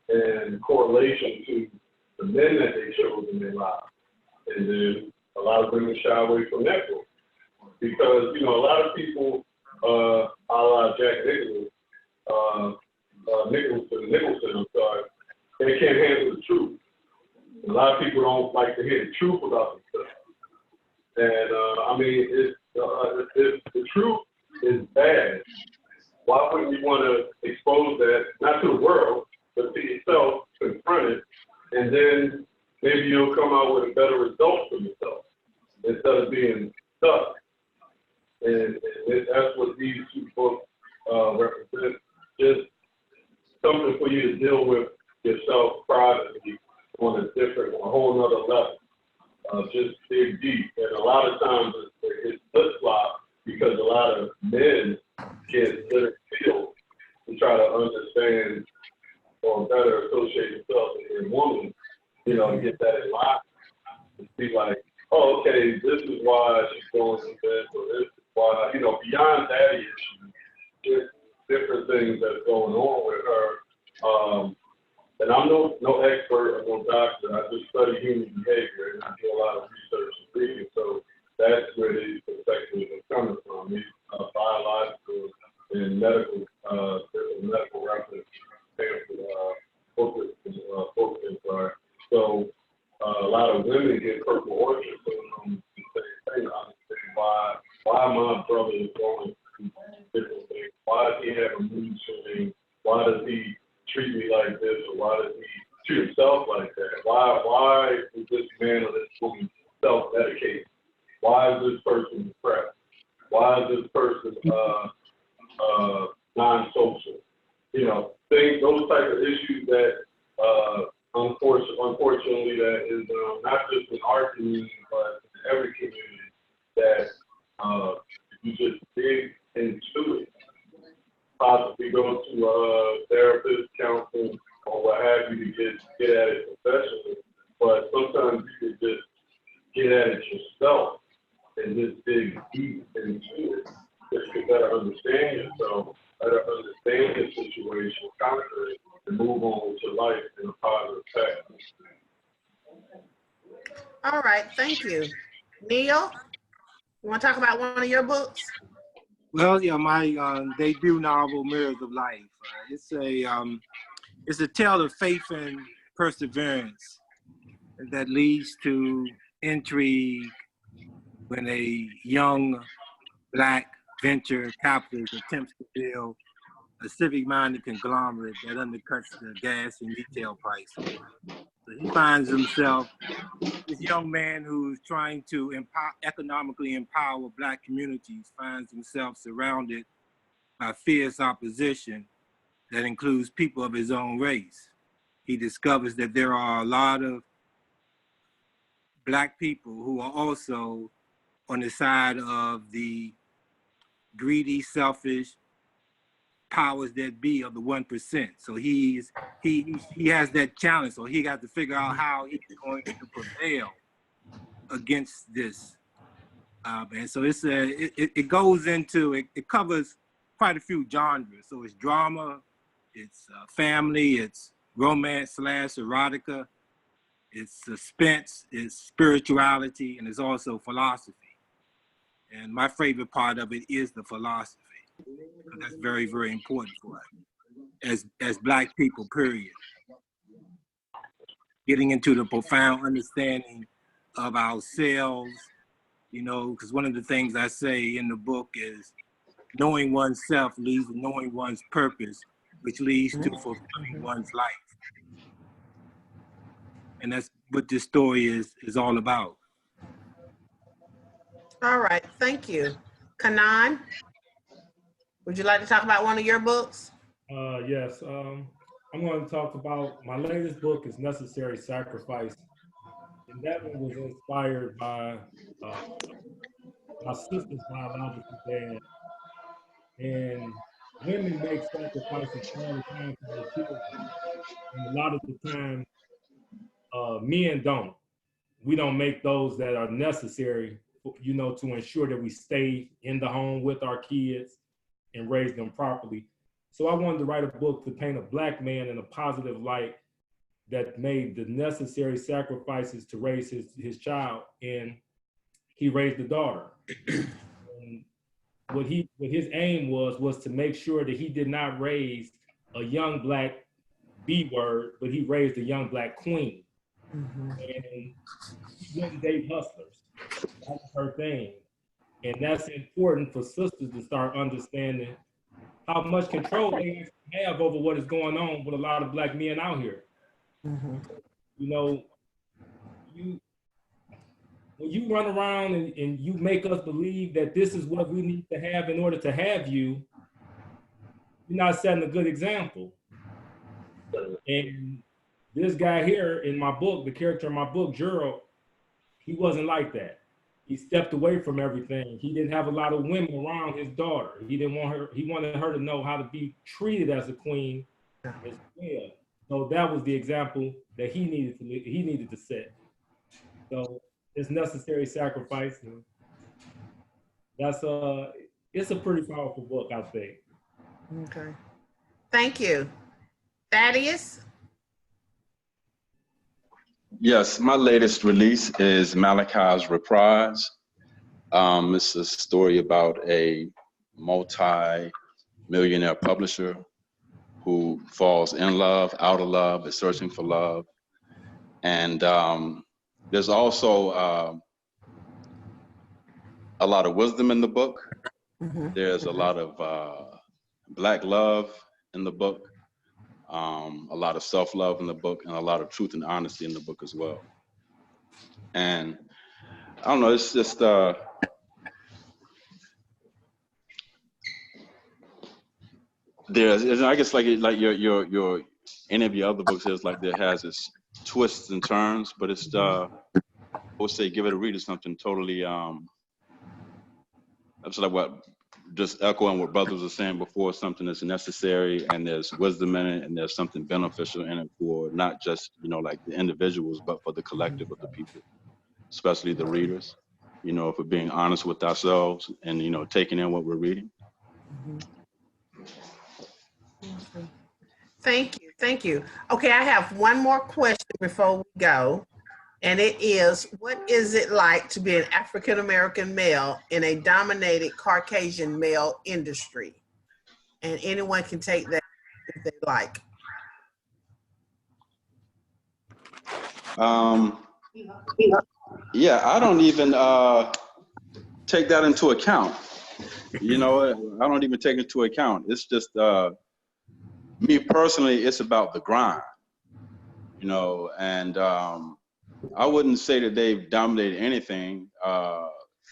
and correlation to the men that they chose in their lives. And then a lot of women shy away from that book. Because, you know, a lot of people, a la Jack Nicholson, I'm sorry, they can't handle the truth. A lot of people don't like to hear the truth about themselves. And I mean, if the truth is bad, why wouldn't you want to expose that, not to the world, but to yourself, confront it, and then maybe you'll come out with a better result for yourself instead of being stuck. And that's what these two books represent, just something for you to deal with yourself privately on a whole nother level. Just dig deep. And a lot of times it's flip-flop because a lot of men get little feel to try to understand or better associate themselves with a woman, you know, to get that in line. To be like, oh, okay, this is why she's going through this, or this is why, you know, beyond that issue, there's different things that's going on with her. And I'm no expert or no doctor. I just study human behavior and I do a lot of research and reading. So that's where these perspectives are coming from. These biological and medical, different medical reference, focus, sorry. So a lot of women get purple orchard syndrome. The same thing. I understand why my brother is going through different things. Why does he have a mood swing? Why does he treat me like this, or why does he treat himself like that? Why is this man or this woman self-medicating? Why is this person depressed? Why is this person non-social? You know, those type of issues that unfortunately that is not just in our community, but in every community that you just dig into it. Possibly go to a therapist, counseling, or what have you to get at it professionally. But sometimes you can just get at it yourself and just dig deep into it. Just to better understand yourself, better understand your situation, conquer it, and move on with your life in a positive fashion. All right, thank you. Neil, you want to talk about one of your books? Well, yeah, my debut novel, Mirrors of Life. It's a tale of faith and perseverance that leads to intrigue when a young Black venture capitalist attempts to build a civic-minded conglomerate that undercuts the gas and retail prices. So he finds himself, this young man who's trying to economically empower Black communities, finds himself surrounded by fierce opposition that includes people of his own race. He discovers that there are a lot of Black people who are also on the side of the greedy, selfish powers that be of the 1%. So he has that challenge. So he got to figure out how he's going to prevail against this. And so it goes into, it covers quite a few genres. So it's drama, it's family, it's romance / erotica, it's suspense, it's spirituality, and it's also philosophy. And my favorite part of it is the philosophy. That's very, very important for us as Black people, period. Getting into the profound understanding of ourselves, you know, because one of the things I say in the book is knowing oneself leads to knowing one's purpose, which leads to fulfilling one's life. And that's what this story is all about. All right, thank you. Kanan, would you like to talk about one of your books? Yes, I'm going to talk about my latest book is Necessary Sacrifice. And that one was inspired by my sister's biological dad. And women make sacrifices all the time for their children. And a lot of the time, men don't. We don't make those that are necessary, you know, to ensure that we stay in the home with our kids and raise them properly. So I wanted to write a book to paint a Black man in a positive light that made the necessary sacrifices to raise his child, and he raised a daughter. And what his aim was to make sure that he did not raise a young Black B word, but he raised a young Black queen. And she wouldn't date hustlers. That was her thing. And that's important for sisters to start understanding how much control they actually have over what is going on with a lot of Black men out here. You know, when you run around and you make us believe that this is what we need to have in order to have you, you're not setting a good example. And this guy here in my book, the character in my book, Gerald, he wasn't like that. He stepped away from everything. He didn't have a lot of women around his daughter. He didn't want her, he wanted her to know how to be treated as a queen as well. So that was the example that he needed to set. So it's necessary sacrifice. And that's it's a pretty powerful book, I think. Okay. Thank you. Thaddeus? Yes, my latest release is Malachi's Reprise. It's a story about a multi-millionaire publisher who falls in love, out of love, is searching for love. And there's also a lot of wisdom in the book. There's a lot of Black love in the book, a lot of self-love in the book, and a lot of truth and honesty in the book as well. And I don't know, it's just there's, I guess, like your any of your other books, there's like there has its twists and turns, but it's I would say give it a read. It's something totally that's like what, just echoing what brothers were saying before, something that's necessary, and there's wisdom in it, and there's something beneficial in it for not just, you know, like the individuals, but for the collective of the people, especially the readers, you know, for being honest with ourselves and, you know, taking in what we're reading. Thank you. Thank you. Okay, I have one more question before we go. And it is, what is it like to be an African-American male in a dominated Caucasian male industry? And anyone can take that if they like. Yeah, I don't even take that into account. You know, I don't even take it into account. It's just, me personally, it's about the grind, you know, and I wouldn't say that they've dominated anything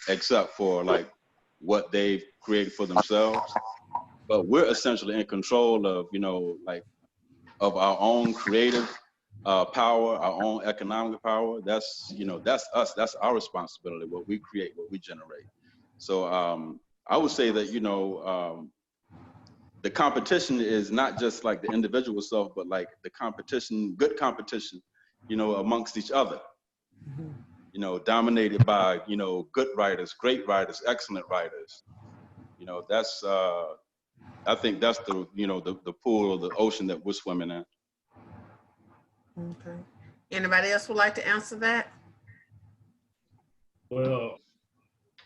except for like what they've created for themselves. But we're essentially in control of, you know, like of our own creative power, our own economic power. That's, you know, that's us. That's our responsibility, what we create, what we generate. So I would say that, you know, the competition is not just like the individual self, but like the competition, good competition, you know, amongst each other, you know, dominated by, you know, good writers, great writers, excellent writers. You know, that's, I think that's the, you know, the pool or the ocean that we're swimming in. Okay. Anybody else would like to answer that? Well,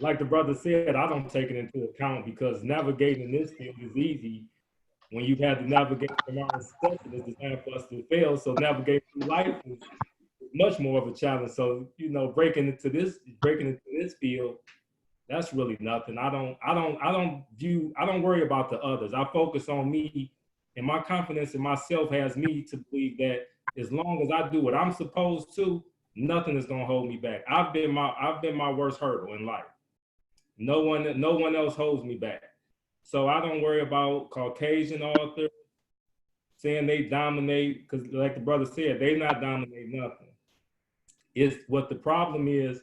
like the brother said, I don't take it into account because navigating this field is easy when you've had to navigate from our inception is designed for us to fail. So navigating through life is much more of a challenge. So, you know, breaking into this field, that's really nothing. I don't worry about the others. I focus on me, and my confidence in myself has me to believe that as long as I do what I'm supposed to, nothing is gonna hold me back. I've been my worst hurdle in life. No one else holds me back. So I don't worry about Caucasian authors saying they dominate, because like the brother said, they not dominate nothing. It's what the problem is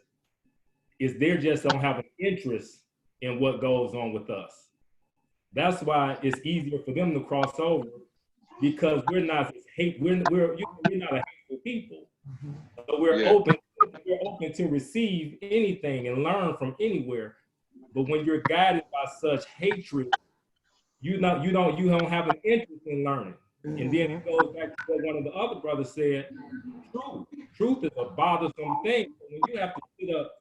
they just don't have an interest in what goes on with us. That's why it's easier for them to cross over, because we're not we're not a hateful people. So we're open to receive anything and learn from anywhere. But when you're guided by such hatred, you don't have an interest in learning. And then it goes back to what one of the other brothers said, truth. Truth is a bothersome thing. When you have to sit up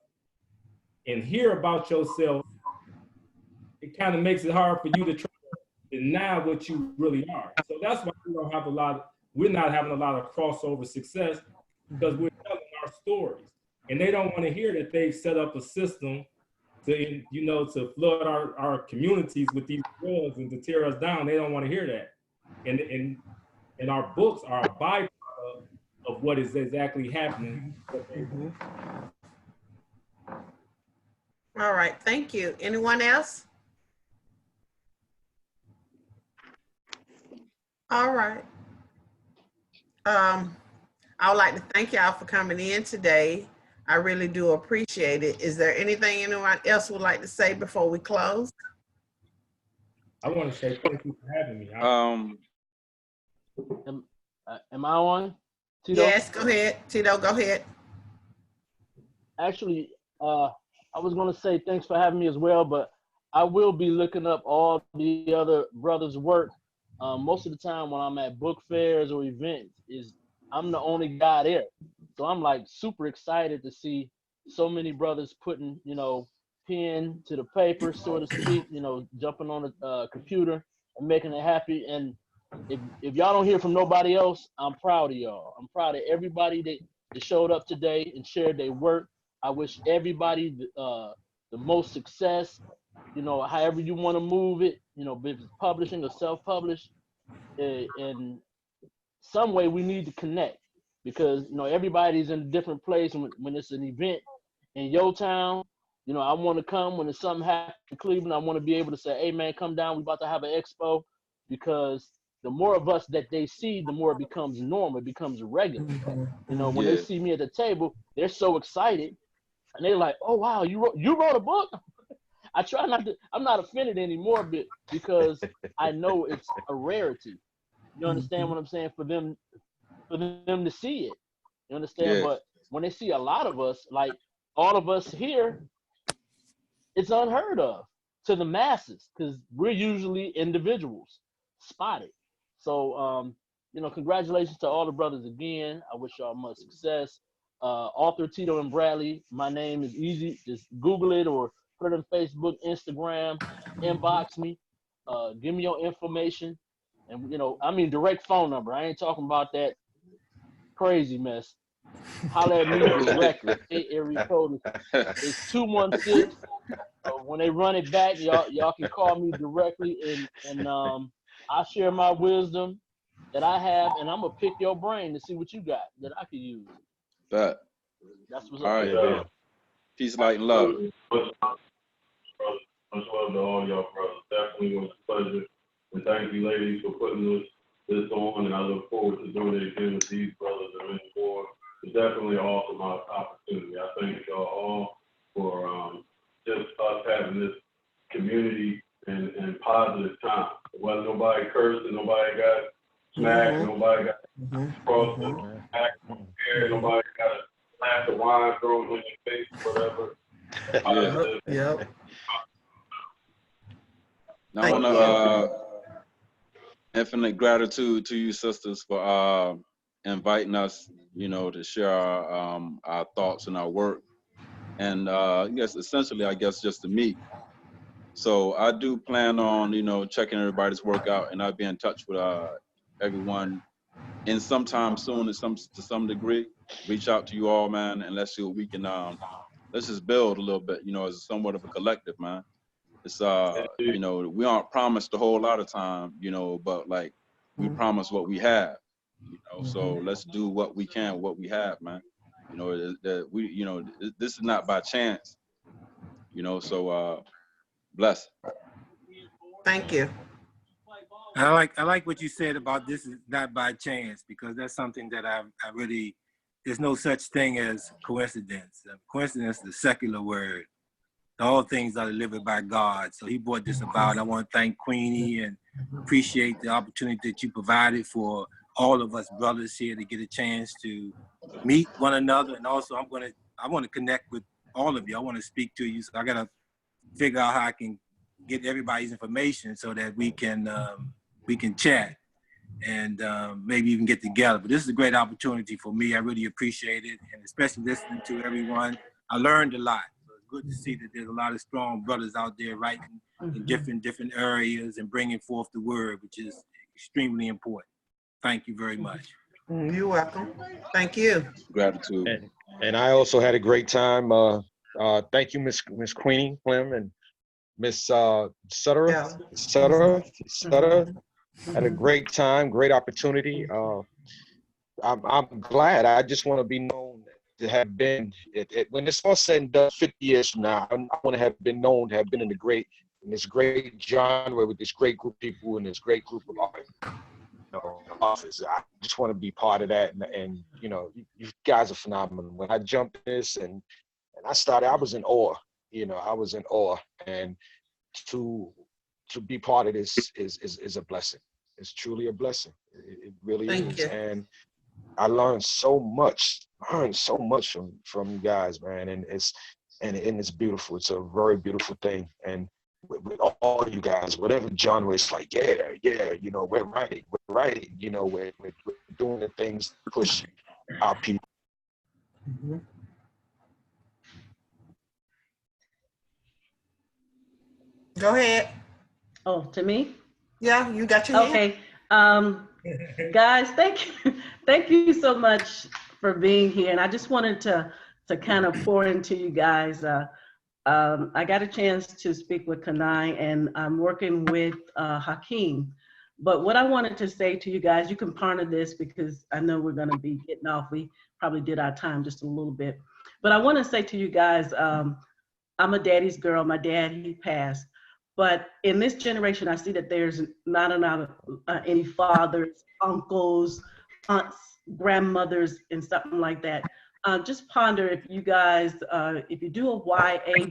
and hear about yourself, it kind of makes it hard for you to try to deny what you really are. So that's why we're not having a lot of crossover success, because we're telling our stories. And they don't want to hear that they've set up a system to, to flood our communities with these drugs and to tear us down. They don't want to hear that. And our books are a byproduct of what is exactly happening. All right, thank you. Anyone else? All right. I would like to thank y'all for coming in today. I really do appreciate it. Is there anything anyone else would like to say before we close? I want to say thank you for having me. Am I on? Tito? Yes, go ahead. Tito, go ahead. Actually, I was going to say thanks for having me as well, but I will be looking up all the other brothers' work. Most of the time when I'm at book fairs or events, I'm the only guy there. So I'm like super excited to see so many brothers putting, pen to the paper, so to speak, jumping on the computer and making it happy. And if y'all don't hear from nobody else, I'm proud of y'all. I'm proud of everybody that showed up today and shared their work. I wish everybody the most success, however you want to move it, if it's publishing or self-published. In some way, we need to connect because, everybody's in a different place. When it's an event in your town, I want to come. When there's something happening in Cleveland, I want to be able to say, hey, man, come down. We're about to have an expo, because the more of us that they see, the more it becomes normal. It becomes regular. When they see me at the table, they're so excited. And they're like, oh, wow, you wrote a book? I try not to, I'm not offended anymore because I know it's a rarity. You understand what I'm saying? For them to see it. You understand? Yeah. But when they see a lot of us, like all of us here, it's unheard of to the masses because we're usually individuals, spotted. So, congratulations to all the brothers again. I wish y'all much success. Author Tito and Bradley, my name is easy. Just Google it or put it on Facebook, Instagram, inbox me, give me your information. And, direct phone number. I ain't talking about that crazy mess. Holler at me directly. Area code is 216. When they run it back, y'all can call me directly and I share my wisdom that I have, and I'm gonna pick your brain to see what you got that I can use. But That's what's all up. right, peace, light, and love. Much love to all y'all brothers. Definitely was a pleasure. And thank you, ladies, for putting this on. And I look forward to doing it again with these brothers and many more. It's definitely an awesome opportunity. I thank y'all all for just us having this community and positive time. It wasn't nobody cursed and nobody got smacked, nobody got crossed the back, nobody got a glass of wine thrown in your face, whatever. Yep. Now, I want to infinite gratitude to you, sisters, for inviting us, to share our thoughts and our work. And essentially, just to meet. So I do plan on, checking everybody's work out, and I'll be in touch with everyone in sometime soon to some degree. Reach out to you all, man, and let's see what we can, let's just build a little bit, as somewhat of a collective, man. It's, we aren't promised a whole lot of time, but like we promise what we have, so let's do what we can, what we have, man. This is not by chance, so bless. Thank you. I like what you said about this is not by chance, because that's something that I really, there's no such thing as coincidence. Coincidence is a secular word. All things are delivered by God. So he brought this about. I want to thank Queenie and appreciate the opportunity that you provided for all of us brothers here to get a chance to meet one another. And also I want to connect with all of you. I want to speak to you. So I got to figure out how I can get everybody's information so that we can chat. and maybe even get together. But this is a great opportunity for me. I really appreciate it, and especially listening to everyone. I learned a lot. So it's good to see that there's a lot of strong brothers out there writing in different areas and bringing forth the word, which is extremely important. Thank you very much. You're welcome. Thank you. Gratitude. And I also had a great time. Thank you, Miss Queenie, Clem, and Miss Sutter. Yeah. Sutter. Had a great time, great opportunity. I'm glad. I just want to be known to have been, when it's all said and done 50 years from now, I want to have been known to have been in this great genre with this great group of people and this great group of authors. I just want to be part of that. And you know, you guys are phenomenal. When I jumped in this and I started, I was in awe. You know, I was in awe. And to be part of this is a blessing. It's truly a blessing. It really Thank is. you. And I learned so much from you guys, man. And it's beautiful. It's a very beautiful thing. And with all you guys, whatever genre, it's like, yeah, you know, we're writing, you know, we're doing the things to push our people. Go ahead. Oh, to me? Yeah, you got your hand. Okay. Guys, thank you so much for being here. And I just wanted to kind of pour into you guys. I got a chance to speak with Kanai, and I'm working with Hakeem. But what I wanted to say to you guys, you can ponder this because I know we're going to be getting off. We probably did our time just a little bit. But I want to say to you guys, I'm a daddy's girl. My dad, he passed. But in this generation, I see that there's not enough any fathers, uncles, aunts, grandmothers, and something like that. Just ponder if you guys, if you do a YA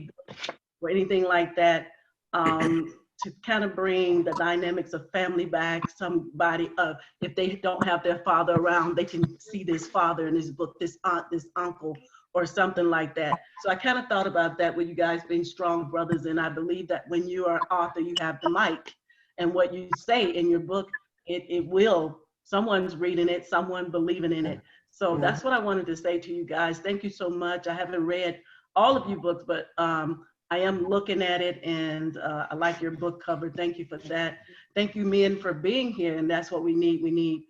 or anything like that, to kind of bring the dynamics of family back. Somebody, if they don't have their father around, they can see this father in this book, this aunt, this uncle, or something like that. So I kind of thought about that with you guys being strong brothers. And I believe that when you are an author, you have the mic. And what you say in your book, it will, someone's reading it, someone believing in it. So that's what I wanted to say to you guys. Thank you so much. I haven't read all of your books, but I am looking at it, and I like your book cover. Thank you for that. Thank you, men, for being here. And that's what we need. We need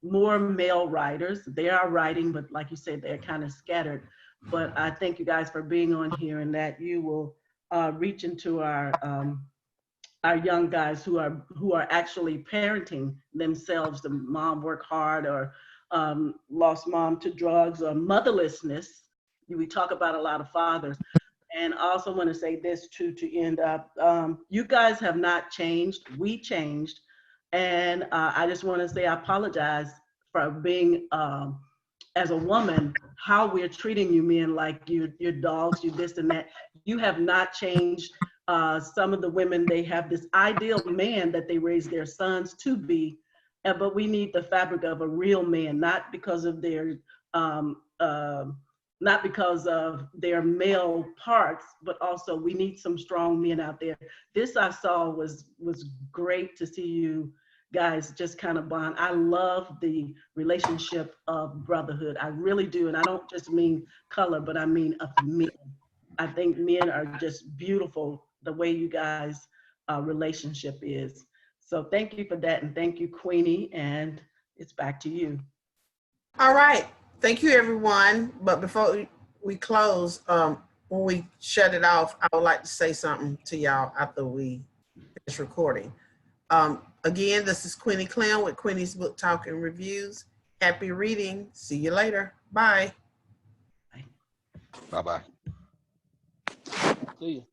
more male writers. They are writing, but like you said, they're kind of scattered. But I thank you guys for being on here, and that you will reach into our young guys who are actually parenting themselves. The mom work hard, or lost mom to drugs, or motherlessness. We talk about a lot of fathers. And I also want to say this too, to end up, you guys have not changed. We changed. And I just want to say I apologize for being, as a woman, how we're treating you men, like you're dogs, you this and that. You have not changed. Some of the women, they have this ideal man that they raise their sons to be, but we need the fabric of a real man, not because of their male parts, but also we need some strong men out there. This I saw was great to see you guys just kind of bond. I love the relationship of brotherhood. I really do. And I don't just mean color, but I mean of men. I think men are just beautiful the way you guys' relationship is. So thank you for that. And thank you, Queenie. And it's back to you. All right. Thank you, everyone. But before we close, when we shut it off, I would like to say something to y'all after we finish recording. Again, this is Queenie Clem with Queenie's Book Talk and Reviews. Happy reading. See you later. Bye. Bye-bye. See you.